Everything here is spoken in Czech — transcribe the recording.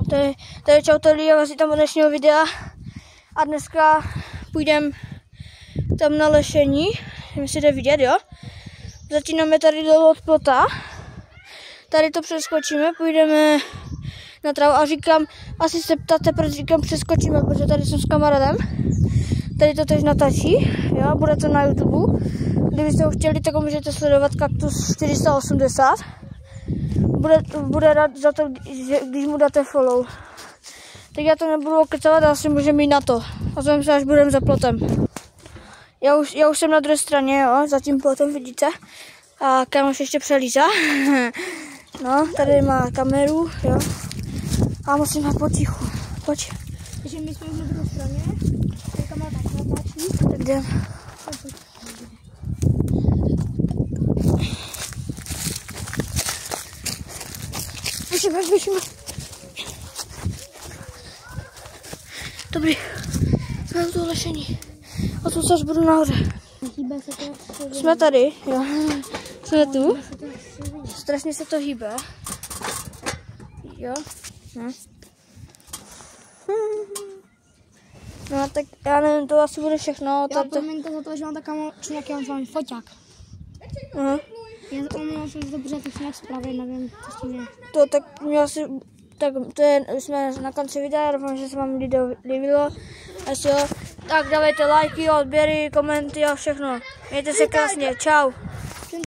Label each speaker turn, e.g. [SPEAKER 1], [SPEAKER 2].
[SPEAKER 1] To je čau, to je tam od dnešního videa. A dneska půjdeme tam na lešení, nevím, si jde vidět, jo. Začínáme tady dolů od plota. Tady to přeskočíme, půjdeme na trávu a říkám, asi se ptáte, proč říkám přeskočíme, protože tady jsem s kamarádem. Tady to teď natáčí, jo, bude to na YouTube. Kdybyste ho chtěli, tak ho můžete sledovat Kaktus 480. Bude rád za to, když mu dáte follow. Tak já to nebudu okecovat, asi můžeme jít na to. A zveme se, až budeme za plotem. Já už jsem na druhé straně, jo, za tím plotem, vidíte. A kámoš ještě přelízá. No, tady má kameru, jo. A musíme potichu. Pojď.
[SPEAKER 2] Takže my jsme na druhé straně. Tady kamera tak natáčí.
[SPEAKER 1] Tak jdem. Běžíme. Dobrý. Jsme u toho lešení. A tu až budu nahoře. Jsme tady, jo. Jsme tu. Strašně se to hýbe. Jo. No tak já nevím, to asi bude všechno.
[SPEAKER 2] Já promiňte za to, že mám takový člověk, já mám s vámi foťák.
[SPEAKER 1] Aha.
[SPEAKER 2] Já omlouvám se, že to bude tak nějak zpravit, nevím, co s tím je.
[SPEAKER 1] To tak mě asi, tak to je, jsme na konci videa, doufám, že se vám líbilo. Tak dávejte lajky, odběry, komenty a všechno. Mějte se krásně, čau.